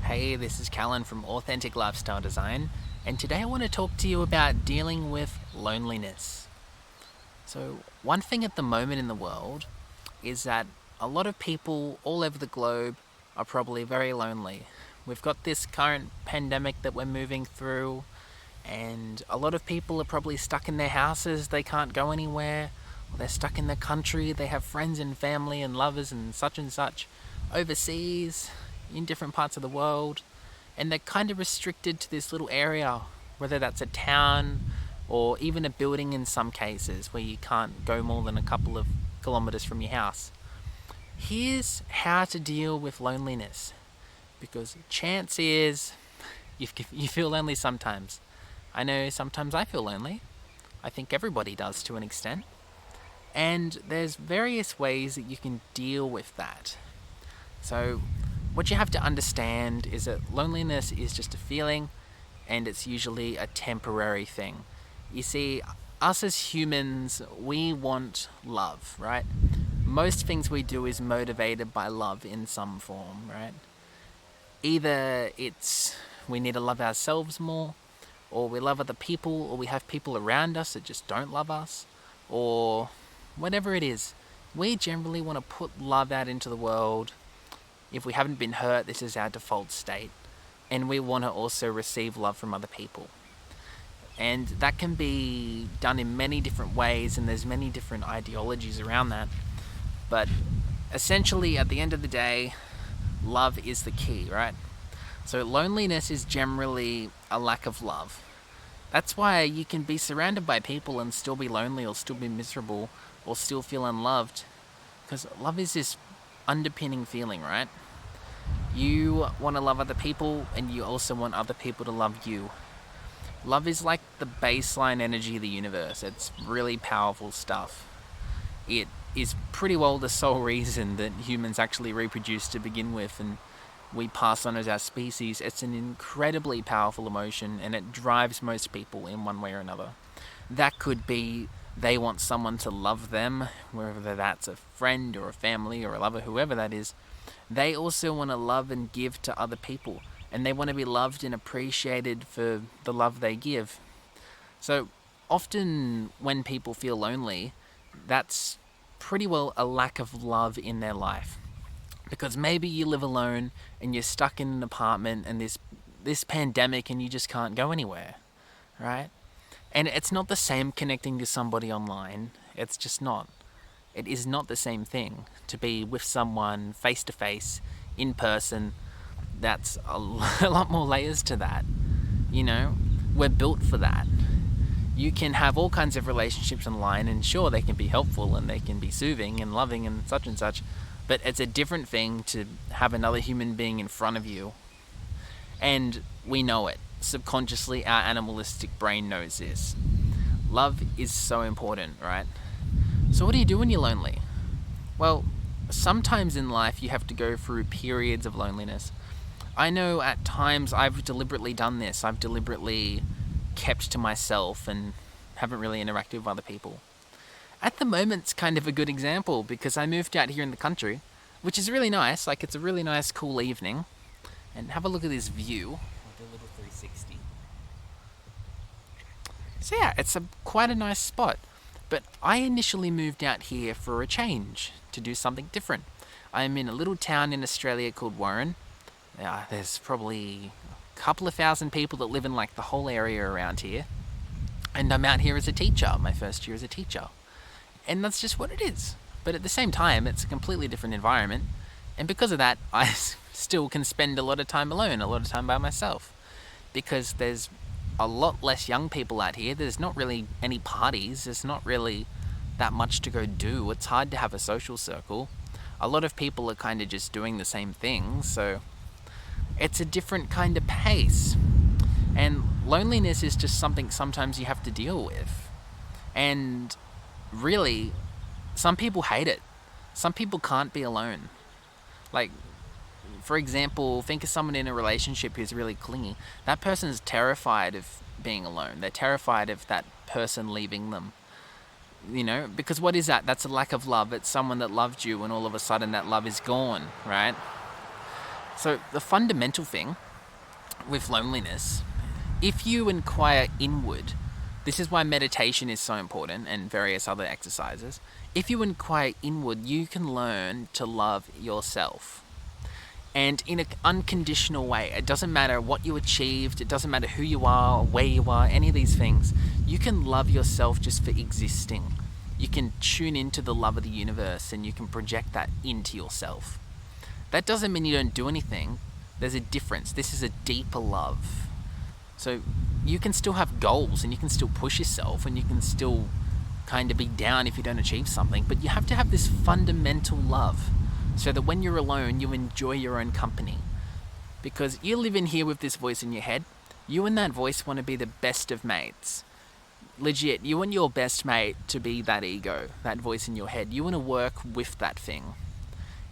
Hey, this is Callan from Authentic Lifestyle Design, and today I want to talk to you about dealing with loneliness. So, one thing at the moment in the world is that a lot of people all over the globe are probably very lonely. We've got this current pandemic that we're moving through, and a lot of people are probably stuck in their houses, they can't go anywhere, or they're stuck in the country, they have friends and family and lovers and such overseas in different parts of the world, and they're kind of restricted to this little area, whether that's a town or even a building in some cases where you can't go more than a couple of kilometers from your house. Here's how to deal with loneliness, because chance is you feel lonely sometimes. I know sometimes I feel lonely. I think everybody does to an extent. And there's various ways that you can deal with that. So, what you have to understand is that loneliness is just a feeling, and it's usually a temporary thing. You see, us as humans, we want love, right? Most things we do is motivated by love in some form, right? Either it's we need to love ourselves more, or we love other people, or we have people around us that just don't love us, or whatever it is. We generally want to put love out into the world. If we haven't been hurt, this is our default state. And we want to also receive love from other people. And that can be done in many different ways, and there's many different ideologies around that. But essentially, at the end of the day, love is the key, right? So loneliness is generally a lack of love. That's why you can be surrounded by people and still be lonely, or still be miserable, or still feel unloved. Because love is this underpinning feeling, right? You want to love other people, and you also want other people to love you. Love is like the baseline energy of the universe. It's really powerful stuff. It is pretty well the sole reason that humans actually reproduce to begin with, and we pass on as our species. It's an incredibly powerful emotion, and it drives most people in one way or another. That could be they want someone to love them, whether that's a friend or a family or a lover, whoever that is. They also want to love and give to other people, and they want to be loved and appreciated for the love they give. So often when people feel lonely, that's pretty well a lack of love in their life. Because maybe you live alone and you're stuck in an apartment and this pandemic and you just can't go anywhere, right? And it's not the same connecting to somebody online. It's just not. It is not the same thing to be with someone face to face, in person. That's a lot more layers to that. You know, we're built for that. You can have all kinds of relationships online, and sure, they can be helpful and they can be soothing and loving and such, but it's a different thing to have another human being in front of you. And we know it. Subconsciously, our animalistic brain knows this. Love is so important, right? So what do you do when you're lonely? Well, sometimes in life you have to go through periods of loneliness. I know at times I've deliberately done this. I've deliberately kept to myself and haven't really interacted with other people. At the moment, it's kind of a good example because I moved out here in the country, which is really nice. Like, it's a really nice, cool evening. And have a look at this view. The little 360. So yeah, it's quite a nice spot. But I initially moved out here for a change, to do something different. I'm in a little town in Australia called Warren. There's probably a couple of thousand people that live in like the whole area around here. And I'm out here as a teacher, my first year as a teacher. And that's just what it is. But at the same time, it's a completely different environment. And because of that, I still can spend a lot of time alone, a lot of time by myself. Because there's a lot less young people out here. There's not really any parties. There's not really that much to go do. It's hard to have a social circle. A lot of people are kind of just doing the same thing. So it's a different kind of pace. And loneliness is just something sometimes you have to deal with. And really, some people hate it. Some people can't be alone. Like, for example, think of someone in a relationship who's really clingy. That person is terrified of being alone. They're terrified of that person leaving them. You know, because what is that? That's a lack of love. It's someone that loved you and all of a sudden that love is gone, right? So the fundamental thing with loneliness, if you inquire inward, this is why meditation is so important and various other exercises. If you inquire inward, you can learn to love yourself. And in an unconditional way. It doesn't matter what you achieved, it doesn't matter who you are, where you are, any of these things. You can love yourself just for existing. You can tune into the love of the universe and you can project that into yourself. That doesn't mean you don't do anything. There's a difference. This is a deeper love. So you can still have goals and you can still push yourself and you can still kind of be down if you don't achieve something, but you have to have this fundamental love so that when you're alone, you enjoy your own company. Because you live in here with this voice in your head, you and that voice want to be the best of mates. Legit, you want your best mate to be that ego, that voice in your head. You want to work with that thing.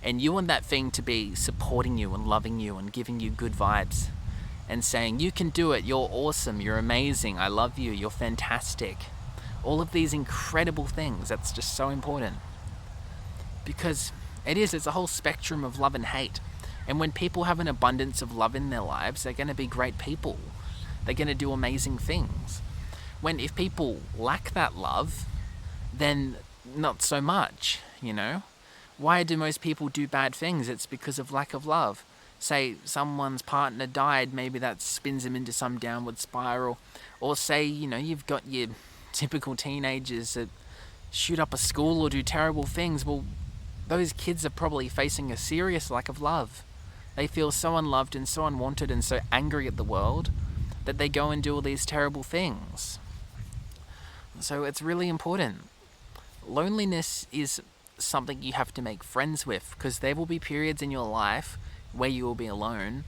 And you want that thing to be supporting you and loving you and giving you good vibes. And saying, you can do it, you're awesome, you're amazing, I love you, you're fantastic. All of these incredible things, that's just so important. Because it's a whole spectrum of love and hate. And when people have an abundance of love in their lives, they're going to be great people. They're going to do amazing things. If people lack that love, then not so much, Why do most people do bad things? It's because of lack of love. Say someone's partner died, maybe that spins them into some downward spiral. Or say, you've got your typical teenagers that shoot up a school or do terrible things. Well, those kids are probably facing a serious lack of love. They feel so unloved and so unwanted and so angry at the world that they go and do all these terrible things. So it's really important. Loneliness is something you have to make friends with, because there will be periods in your life where you will be alone,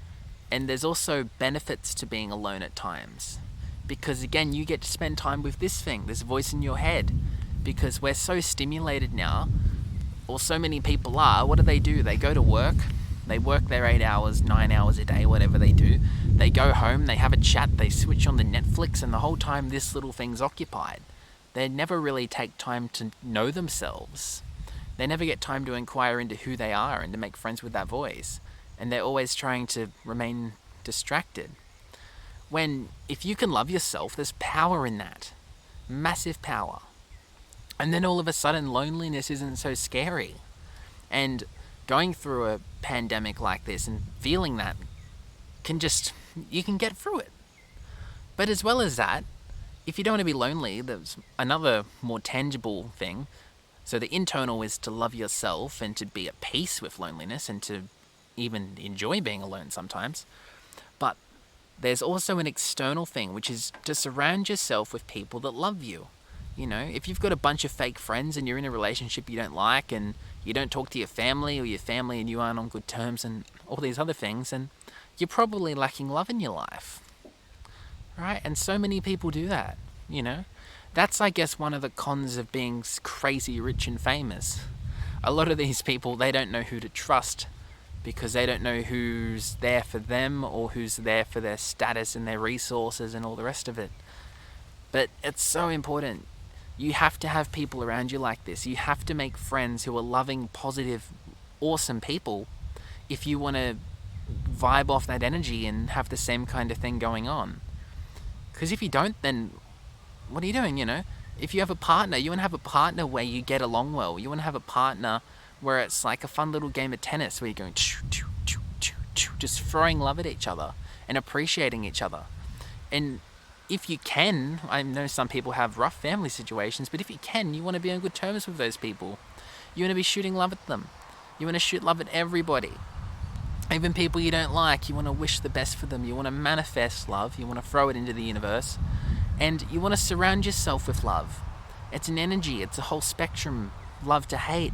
and there's also benefits to being alone at times. Because again, you get to spend time with this thing, this voice in your head, because we're so stimulated now, or so many people are. What do? They go to work, they work their 8 hours, 9 hours a day, whatever they do. They go home, they have a chat, they switch on the Netflix, and the whole time this little thing's occupied. They never really take time to know themselves. They never get time to inquire into who they are and to make friends with that voice. And they're always trying to remain distracted. If you can love yourself, there's power in that. Massive power. And then all of a sudden, loneliness isn't so scary. And going through a pandemic like this and feeling that you can get through it. But as well as that, if you don't want to be lonely, there's another more tangible thing. So the internal is to love yourself and to be at peace with loneliness and to even enjoy being alone sometimes. But there's also an external thing, which is to surround yourself with people that love you. If you've got a bunch of fake friends and you're in a relationship you don't like and you don't talk to your family, or your family and you aren't on good terms and all these other things, and you're probably lacking love in your life. Right? And so many people do that, That's, I guess, one of the cons of being crazy rich and famous. A lot of these people, they don't know who to trust because they don't know who's there for them or who's there for their status and their resources and all the rest of it. But it's so important. You have to have people around you like this. You have to make friends who are loving, positive, awesome people if you want to vibe off that energy and have the same kind of thing going on. Because if you don't, then what are you doing, If you have a partner, you want to have a partner where you get along well. You want to have a partner where it's like a fun little game of tennis where you're going just throwing love at each other and appreciating each other. And if you can, I know some people have rough family situations, but if you can, you want to be on good terms with those people. You want to be shooting love at them. You want to shoot love at everybody. Even people you don't like, you want to wish the best for them. You want to manifest love. You want to throw it into the universe. And you want to surround yourself with love. It's an energy. It's a whole spectrum, love to hate.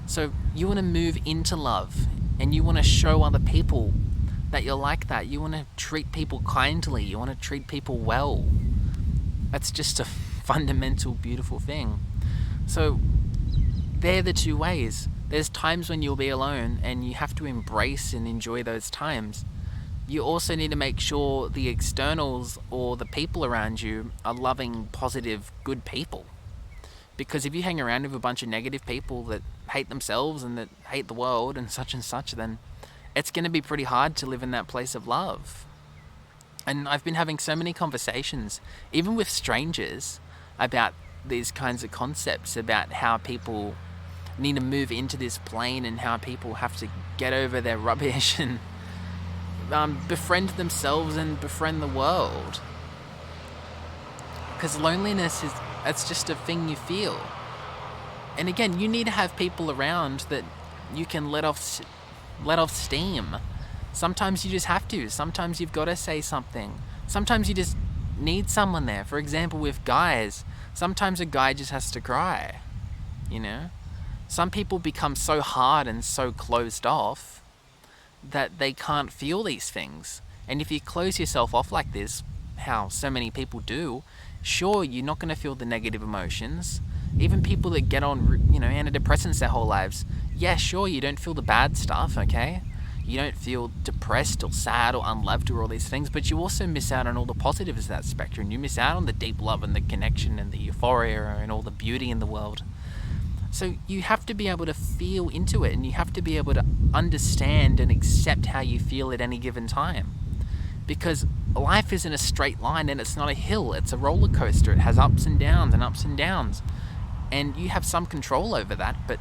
So you want to move into love. And you want to show other people that you're like that. You want to treat people kindly. You want to treat people well. That's just a fundamental, beautiful thing. So they're the two ways. There's times when you'll be alone and you have to embrace and enjoy those times. You also need to make sure the externals or the people around you are loving, positive, good people. Because if you hang around with a bunch of negative people that hate themselves and that hate the world and such, then it's going to be pretty hard to live in that place of love. And I've been having so many conversations, even with strangers, about these kinds of concepts, about how people need to move into this plane and how people have to get over their rubbish and befriend themselves and befriend the world. Because loneliness it's just a thing you feel. And again, you need to have people around that you can let off steam. Sometimes you just have to. Sometimes you've got to say something. Sometimes you just need someone there. For example, with guys, sometimes a guy just has to cry, you know? Some people become so hard and so closed off that they can't feel these things. And if you close yourself off like this, how so many people do, sure, you're not going to feel the negative emotions. Even people that get on, antidepressants their whole lives, yeah, sure, you don't feel the bad stuff, okay? You don't feel depressed or sad or unloved or all these things, but you also miss out on all the positives of that spectrum. You miss out on the deep love and the connection and the euphoria and all the beauty in the world. So you have to be able to feel into it, and you have to be able to understand and accept how you feel at any given time. Because life isn't a straight line, and it's not a hill, it's a roller coaster. It has ups and downs and ups and downs. And you have some control over that, but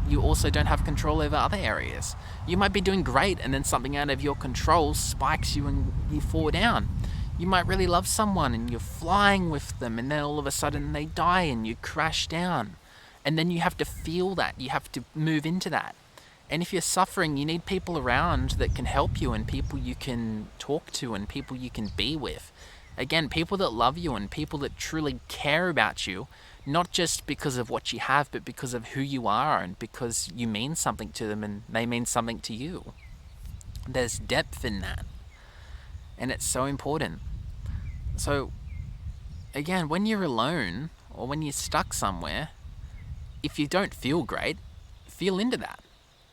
you also don't have control over other areas. You might be doing great, and then something out of your control spikes you and you fall down. You might really love someone and you're flying with them, and then all of a sudden they die and you crash down. And then you have to feel that. You have to move into that. And if you're suffering, you need people around that can help you, and people you can talk to, and people you can be with. Again, people that love you and people that truly care about you, not just because of what you have, but because of who you are and because you mean something to them and they mean something to you. There's depth in that. And it's so important. So, again, when you're alone or when you're stuck somewhere, if you don't feel great, feel into that,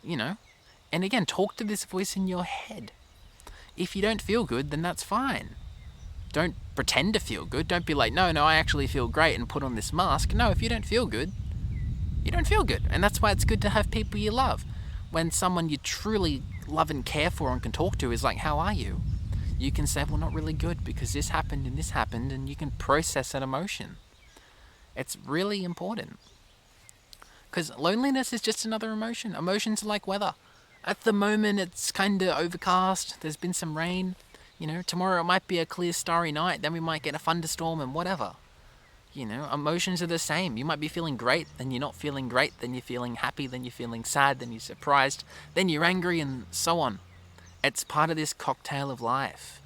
And again, talk to this voice in your head. If you don't feel good, then that's fine. Don't pretend to feel good. Don't be like, no, I actually feel great, and put on this mask. No, if you don't feel good, you don't feel good. And that's why it's good to have people you love. When someone you truly love and care for and can talk to is like, how are you? You can say, well, not really good because this happened, and you can process that emotion. It's really important. Because loneliness is just another emotion. Emotions are like weather. At the moment, it's kind of overcast. There's been some rain. Tomorrow it might be a clear, starry night. Then we might get a thunderstorm and whatever. Emotions are the same. You might be feeling great, then you're not feeling great, then you're feeling happy, then you're feeling sad, then you're surprised, then you're angry, and so on. It's part of this cocktail of life.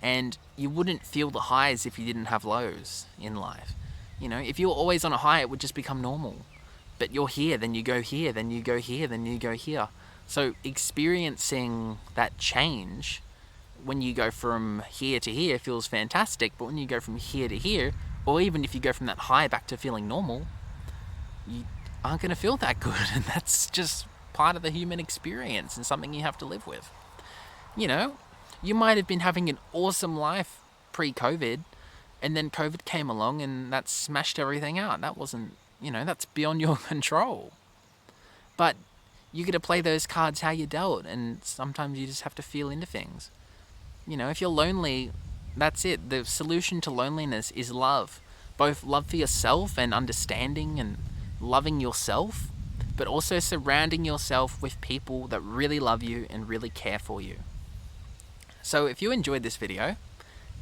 And you wouldn't feel the highs if you didn't have lows in life. If you were always on a high, it would just become normal. But you're here, then you go here, then you go here, then you go here. So experiencing that change when you go from here to here feels fantastic, but when you go from here to here, or even if you go from that high back to feeling normal, you aren't going to feel that good. And that's just part of the human experience and something you have to live with. You might have been having an awesome life pre-COVID, and then COVID came along and that smashed everything out. That wasn't, that's beyond your control. But you get to play those cards how you dealt, and sometimes you just have to feel into things. If you're lonely, that's it. The solution to loneliness is love. Both love for yourself and understanding and loving yourself, but also surrounding yourself with people that really love you and really care for you. So if you enjoyed this video,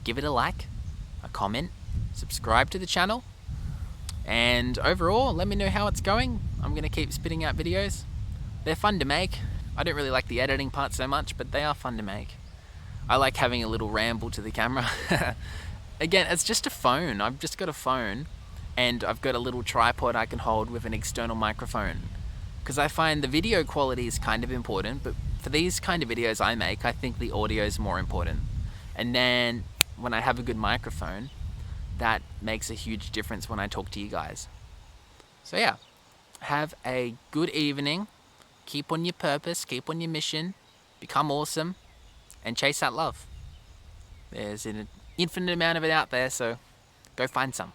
give it a like, a comment, subscribe to the channel, and overall, let me know how it's going. I'm going to keep spitting out videos. They're fun to make. I don't really like the editing part so much, but they are fun to make. I like having a little ramble to the camera. Again, it's just a phone. I've just got a phone, and I've got a little tripod I can hold with an external microphone. Because I find the video quality is kind of important, but for these kind of videos I make, I think the audio is more important. And then when I have a good microphone, that makes a huge difference when I talk to you guys. So yeah, have a good evening. Keep on your purpose, keep on your mission, become awesome, and chase that love. There's an infinite amount of it out there, so go find some.